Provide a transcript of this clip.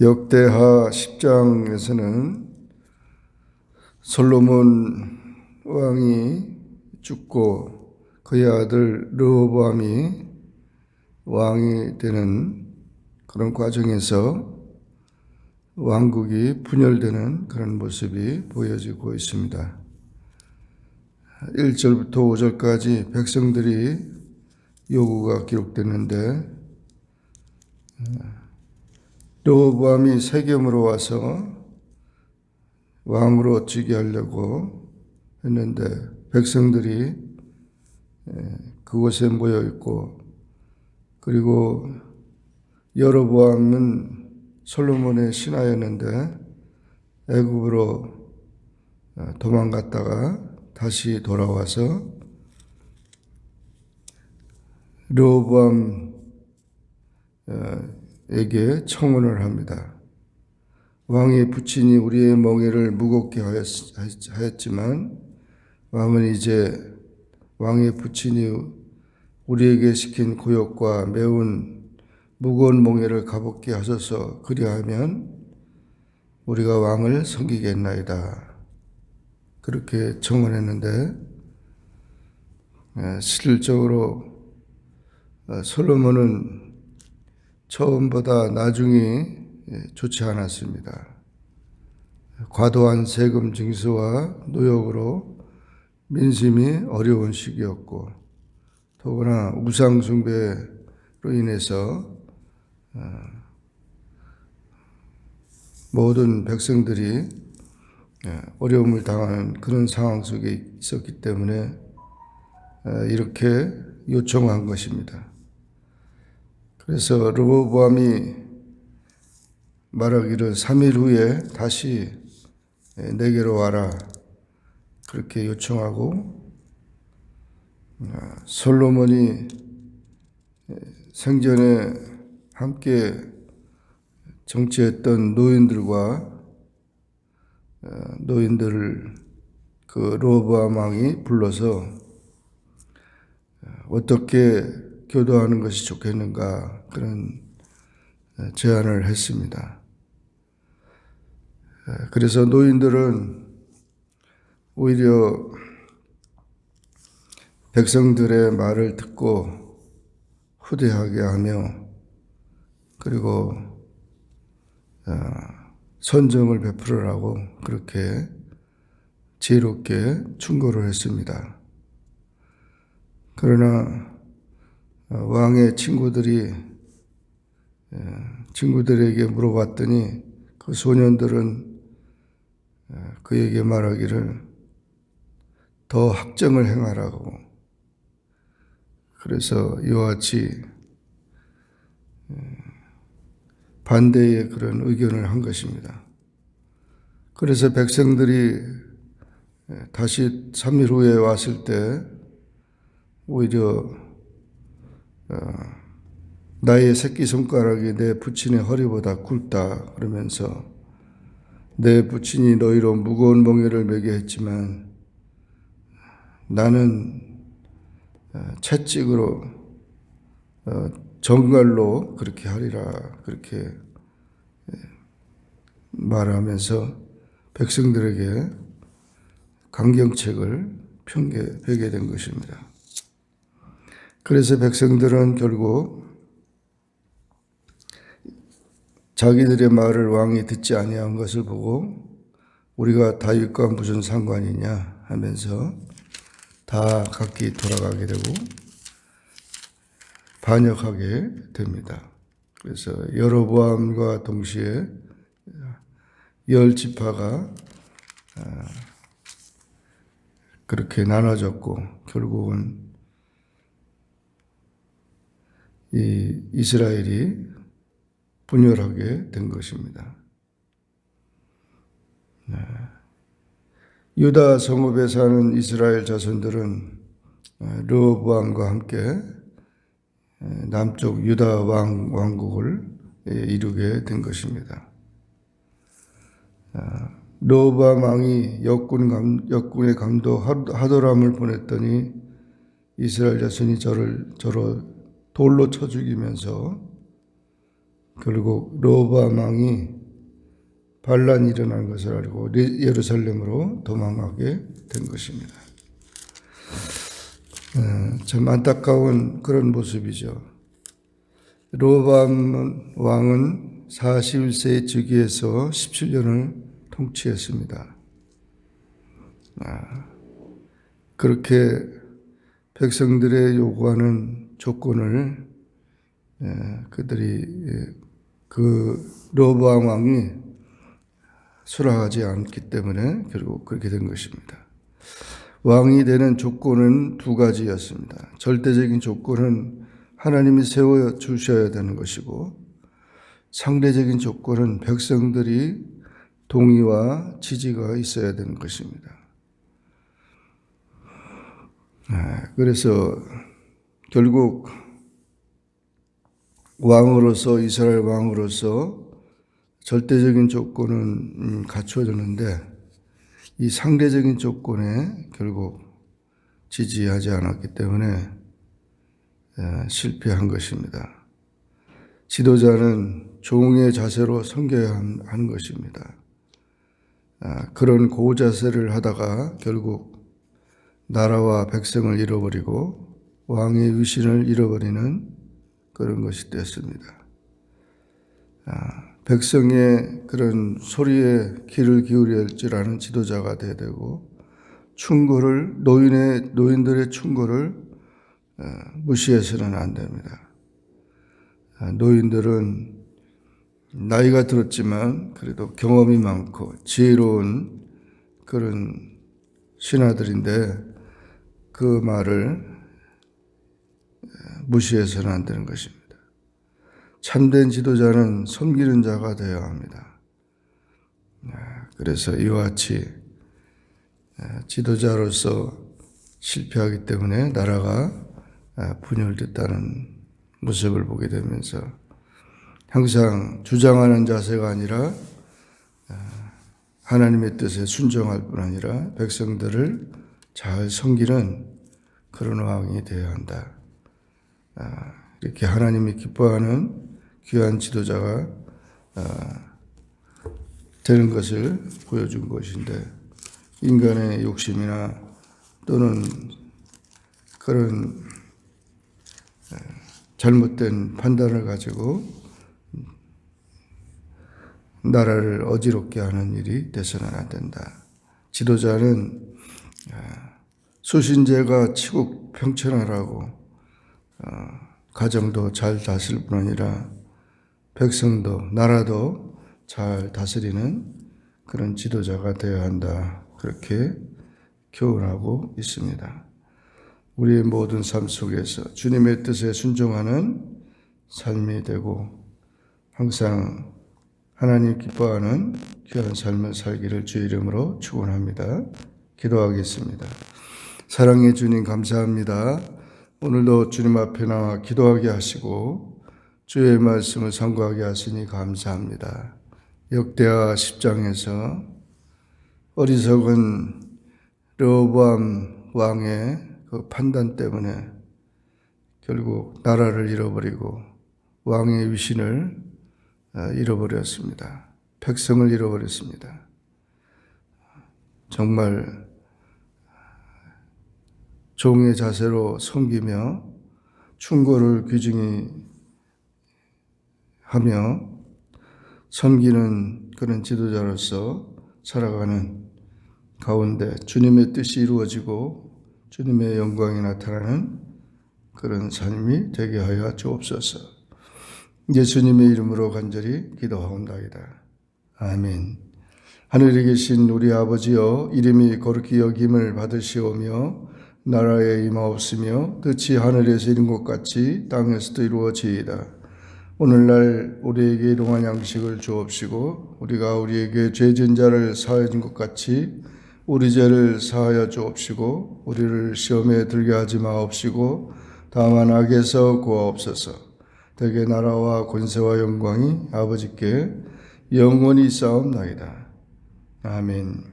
역대하 10장에서는 솔로몬 왕이 죽고 그의 아들 르호보암이 왕이 되는 그런 과정에서 왕국이 분열되는 그런 모습이 보여지고 있습니다. 1절부터 5절까지 백성들이 요구가 기록됐는데, 르호보암이 세겜으로 와서 왕으로 즉위하게 하려고 했는데 백성들이 그곳에 모여 있고, 그리고 여로보암은 솔로몬의 신하였는데 애굽으로 도망갔다가 다시 돌아와서 르호보암에게 청혼을 합니다. 왕의 부친이 우리의 멍에를 무겁게 하였지만 왕은 이제 왕의 부친이 우리에게 시킨 고역과 매운 무거운 멍에를 가볍게 하소서. 그리하면 우리가 왕을 섬기겠나이다. 그렇게 청혼했는데, 실질적으로 솔로몬은 처음보다 나중이 좋지 않았습니다. 과도한 세금 징수와 노역으로 민심이 어려운 시기였고, 더구나 우상 숭배로 인해서 모든 백성들이 어려움을 당하는 그런 상황 속에 있었기 때문에 이렇게 요청한 것입니다. 그래서 르호보암이 말하기를 3일 후에 다시 내게로 와라, 그렇게 요청하고, 솔로몬이 생전에 함께 정치했던 노인들을 그 르호보암 왕이 불러서 어떻게 교도하는 것이 좋겠는가, 그런 제안을 했습니다. 그래서 노인들은 오히려 백성들의 말을 듣고 후대하게 하며, 그리고 선정을 베풀으라고 그렇게 지혜롭게 충고를 했습니다. 그러나 왕의 친구들에게 물어봤더니 그 소년들은 그에게 말하기를 더 학정을 행하라고, 그래서 이와 같이 반대의 그런 의견을 한 것입니다. 그래서 백성들이 다시 3일 후에 왔을 때 오히려 나의 새끼손가락이 내 부친의 허리보다 굵다 그러면서, 내 부친이 너희로 무거운 멍에를 매게 했지만 나는 채찍으로 정갈로 그렇게 하리라, 그렇게 말하면서 백성들에게 강경책을 펴게 된 것입니다. 그래서 백성들은 결국 자기들의 말을 왕이 듣지 아니한 것을 보고 우리가 다윗과 무슨 상관이냐 하면서 다 각기 돌아가게 되고 반역하게 됩니다. 그래서 여로보암과 동시에 10지파가 그렇게 나눠졌고, 결국은 이 이스라엘이 분열하게 된 것입니다. 유다 성읍에 사는 이스라엘 자손들은 르호보암과 함께 남쪽 유다 왕국을 이루게 된 것입니다. 르호보암 왕이 역군의 감독 하도람을 보냈더니 이스라엘 자손이 저를 돌로 쳐 죽이면서 결국 르호보암 왕이 반란이 일어난 것을 알고 예루살렘으로 도망가게 된 것입니다. 참 안타까운 그런 모습이죠. 르호보암 왕은 41세에 즉위해서 17년을 통치했습니다. 그렇게 백성들의 요구하는 조건을 그들이 그 르호보암 왕이 수락하지 않기 때문에 결국 그렇게 된 것입니다. 왕이 되는 조건은 두 가지였습니다. 절대적인 조건은 하나님이 세워 주셔야 되는 것이고, 상대적인 조건은 백성들이 동의와 지지가 있어야 되는 것입니다. 그래서 결국 왕으로서, 이스라엘 왕으로서 절대적인 조건은 갖춰졌는데 이 상대적인 조건에 결국 지지하지 않았기 때문에 실패한 것입니다. 지도자는 종의 자세로 섬겨야 하는 것입니다. 그런 고자세를 하다가 결국 나라와 백성을 잃어버리고 왕의 위신을 잃어버리는 그런 것이 되었습니다. 백성의 그런 소리에 귀를 기울여야 줄 아는 지도자가 되어야 되고, 노인들의 충고를 무시해서는 안 됩니다. 노인들은 나이가 들었지만 그래도 경험이 많고 지혜로운 그런 신하들인데 그 말을 무시해서는 안 되는 것입니다. 참된 지도자는 섬기는 자가 되어야 합니다. 그래서 이와 같이 지도자로서 실패하기 때문에 나라가 분열됐다는 모습을 보게 되면서 항상 주장하는 자세가 아니라 하나님의 뜻에 순종할 뿐 아니라 백성들을 잘 섬기는 그런 왕이 되어야 한다. 이렇게 하나님이 기뻐하는 귀한 지도자가 되는 것을 보여준 것인데, 인간의 욕심이나 또는 그런 잘못된 판단을 가지고 나라를 어지럽게 하는 일이 돼서는 안 된다. 지도자는 수신제가 치국 평천하라고 가정도 잘 다스릴 뿐 아니라 백성도 나라도 잘 다스리는 그런 지도자가 되어야 한다. 그렇게 교훈하고 있습니다. 우리의 모든 삶 속에서 주님의 뜻에 순종하는 삶이 되고 항상 하나님 기뻐하는 귀한 삶을 살기를 주의 이름으로 축원합니다. 기도하겠습니다. 사랑의 주님 감사합니다. 오늘도 주님 앞에 나와 기도하게 하시고 주의 말씀을 상고하게 하시니 감사합니다. 역대하 10장에서 어리석은 르호보암 왕의 그 판단 때문에 결국 나라를 잃어버리고 왕의 위신을 잃어버렸습니다. 백성을 잃어버렸습니다. 정말 종의 자세로 섬기며 충고를 귀중히 하며 섬기는 그런 지도자로서 살아가는 가운데 주님의 뜻이 이루어지고 주님의 영광이 나타나는 그런 삶이 되게 하여 주옵소서. 예수님의 이름으로 간절히 기도하옵나이다. 아멘. 하늘에 계신 우리 아버지여, 이름이 거룩히 여김을 받으시오며 나라에 임하옵시며 뜻이 하늘에서 이룬 것 같이 땅에서도 이루어지이다. 오늘날 우리에게 일용할 양식을 주옵시고 우리가 우리에게 죄 지은 자를 사하여 준 것 같이 우리 죄를 사하여 주옵시고 우리를 시험에 들게 하지 마옵시고 다만 악에서 구하옵소서. 대개 나라와 권세와 영광이 아버지께 영원히 있사옵나이다. 아멘.